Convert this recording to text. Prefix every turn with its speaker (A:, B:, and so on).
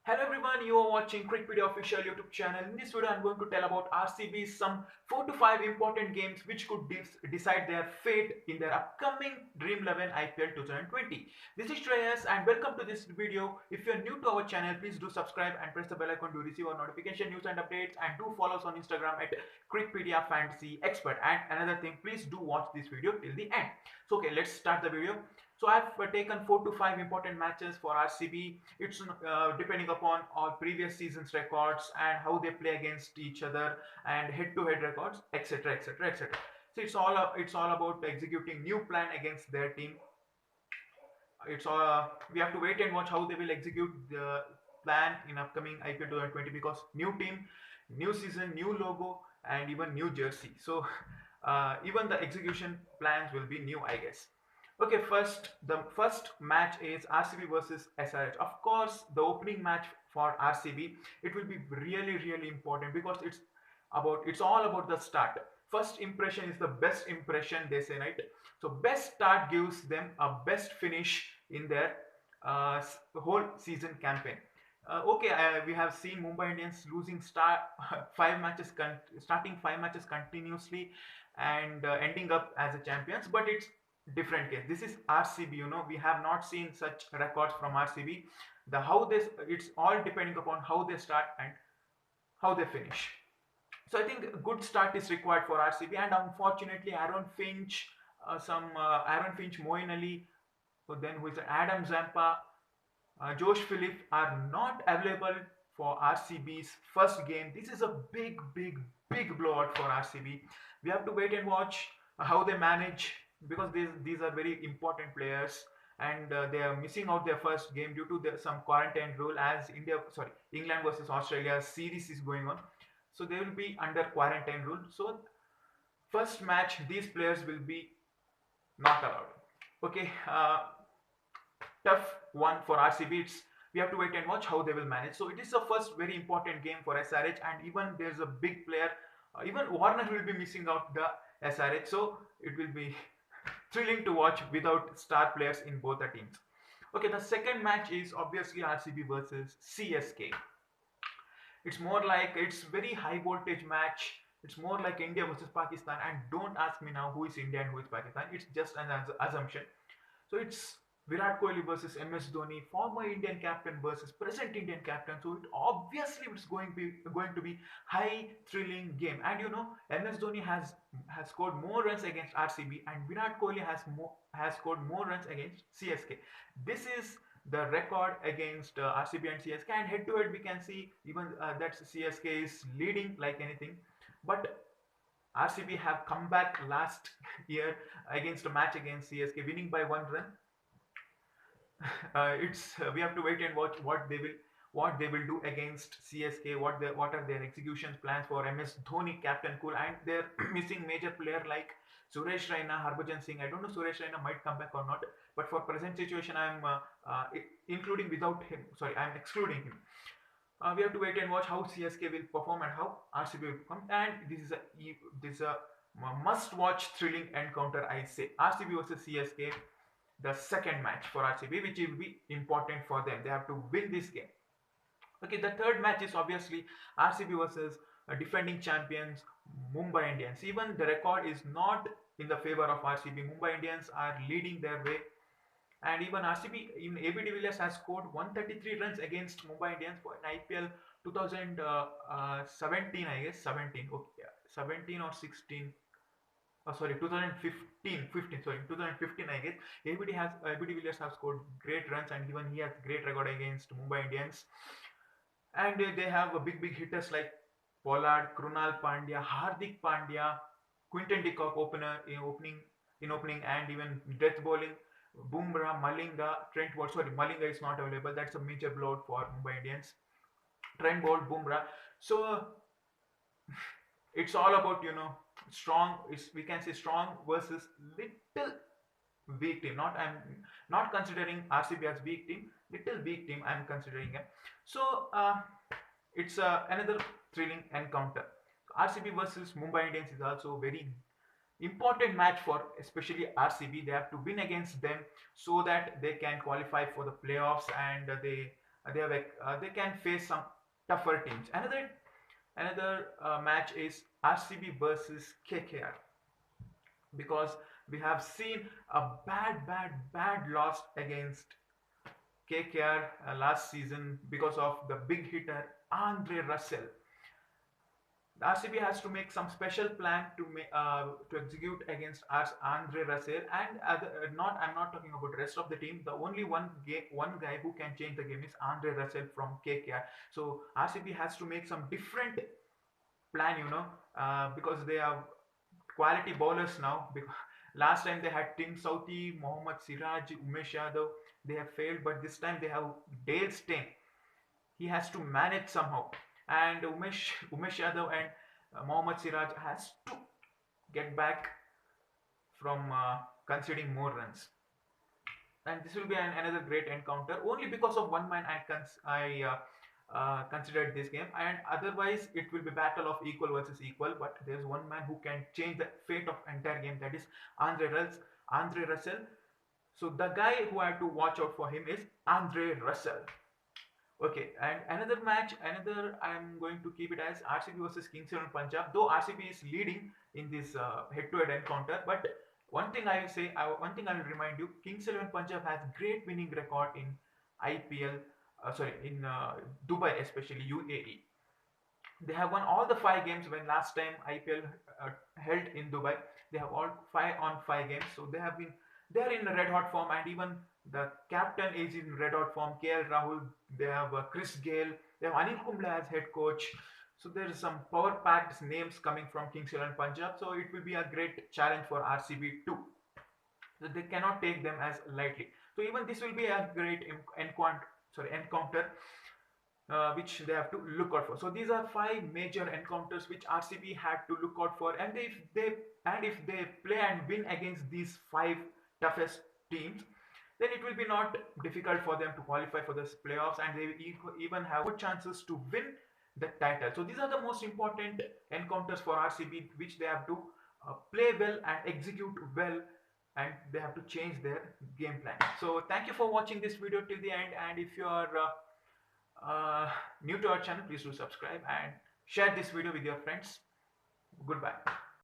A: Hello everyone, you are watching Crickpedia official YouTube channel. In this video, I'm going to tell about RCB's some 4 to 5 important games which could decide their fate in their upcoming Dream 11 IPL 2020. This is Shreyas and welcome to this video. If you're new to our channel, please do subscribe and press the bell icon to receive our notification news and updates, and do follow us on Instagram at Crickpedia Fantasy Expert. And another thing, please do watch this video till the end. So okay, let's start the video. So I've taken 4 to 5 important matches for RCB. It's depending upon our previous season's records and how they play against each other and head-to-head records, etc., etc., etc. So it's all about executing new plan against their team. It's We have to wait and watch how they will execute the plan in upcoming IPL 2020, because new team, new season, new logo, and even new jersey. So even the execution plans will be new, I guess. Okay, the first match is RCB versus SRH. Of course, the opening match for RCB, it will be really really important because it's all about the start. First impression is the best impression, they say, right? So best start gives them a best finish in their whole season campaign. Okay, we have seen Mumbai Indians losing starting 5 matches continuously and ending up as a champions, but it's different case. This is RCB. We have not seen such records from RCB. The how this It's all depending upon how they start and how they finish. So I think a good start is required for RCB, and unfortunately, Aaron Finch, Moeen Ali, then who is Adam Zampa, Josh Philippe are not available for RCB's first game. This is a big, big, big blowout for RCB. We have to wait and watch how they manage, because these are very important players, and they are missing out their first game due to some quarantine rule, as England versus Australia series is going on. So they will be under quarantine rule. So first match, these players will be not allowed. Okay, tough one for RCB. We have to wait and watch how they will manage. So it is the first very important game for SRH, and even there's a big player. Even Warner will be missing out the SRH, so it will be thrilling to watch without star players in both the teams. Okay, the second match is obviously RCB versus CSK. It's very high voltage match. It's more like India versus Pakistan, and don't ask me now who is India and who is Pakistan. It's just an assumption. So it's Virat Kohli versus MS Dhoni, former Indian captain versus present Indian captain. So it obviously it's going to be high thrilling game. And MS Dhoni has scored more runs against RCB, and Virat Kohli has scored more runs against CSK. This is the record against RCB and CSK, and head to head we can see even that CSK is leading like anything, but RCB have come back last year against a match against CSK, winning by 1 run. It's We have to wait and watch what they will do against CSK. What are their execution plans for MS Dhoni, captain cool, and they're missing major player like Suresh Raina, Harbhajan Singh. I don't know Suresh Raina might come back or not, but for present situation, including without him. Sorry, I'm excluding him. We have to wait and watch how CSK will perform and how RCB will perform. And this is a must-watch thrilling encounter. I say RCB versus CSK, the second match for RCB, which will be important for them. They have to win this game. Okay, the third match is obviously RCB versus defending champions Mumbai Indians. Even the record is not in the favor of RCB. Mumbai Indians are leading their way, and even RCB, even AB de Villiers has scored 133 runs against Mumbai Indians for an IPL 2017, I guess 17. Okay, yeah, 17 or 16. Oh, sorry, 2015, 15, sorry, 2015, I guess. AB de Villiers have scored great runs, and even he has great record against Mumbai Indians. And they have a big hitters like Pollard, Krunal Pandya, Hardik Pandya, Quinton de Kock opening, and even death bowling. Bumrah, Malinga, Trent Bolt. Sorry, Malinga is not available. That's a major blow for Mumbai Indians. Trent Bolt, Bumrah. So it's all about strong. We can say strong versus little weak team. I'm not considering RCB as weak team. Little weak team I'm considering it. So it's another thrilling encounter. RCB versus Mumbai Indians is also very important match for especially RCB. They have to win against them so that they can qualify for the playoffs, and they can face some tougher teams. Another match is RCB versus KKR, because we have seen a bad loss against KKR last season because of the big hitter Andre Russell. The RCB has to make some special plan to execute against us, Andre Russell, and not I'm not talking about the rest of the team. The only one guy who can change the game is Andre Russell from KKR. So RCB has to make some different plan, because they have quality bowlers now. Because last time they had Tim Southee, Mohammad Siraj, Umesh Yadav. They have failed, but this time they have Dale Steyn. He has to manage somehow, and Umesh Yadav and Mohammad Siraj has to get back from conceding more runs. And this will be another great encounter. Only because of one man I considered this game, and otherwise it will be battle of equal versus equal. But there's one man who can change the fate of entire game. That is Andre Russell. So the guy who I have to watch out for him is Andre Russell. Okay, and another I'm going to keep it as RCB versus Kings 11 Punjab. Though RCB is leading in this head-to-head encounter, but one thing I will remind you: Kings 11 Punjab has great winning record in IPL. Sorry, in Dubai, especially UAE. They have won all the 5 games when last time IPL held in Dubai. They have all 5 games, so they are in red hot form, and even the captain is in red hot form. KL Rahul, they have Chris Gale, they have Anil Kumble as head coach. So there is some power packed names coming from Kings 11 Punjab. So it will be a great challenge for RCB too. So they cannot take them as lightly. So even this will be a great encounter which they have to look out for. So these are 5 major encounters which RCB had to look out for, and if they play and win against these 5 toughest teams, then it will be not difficult for them to qualify for the playoffs, and they even have good chances to win the title. So these are the most important encounters for RCB, which they have to play well and execute well, and they have to change their game plan. So thank you for watching this video till the end, and if you are new to our channel, please do subscribe and share this video with your friends. Goodbye.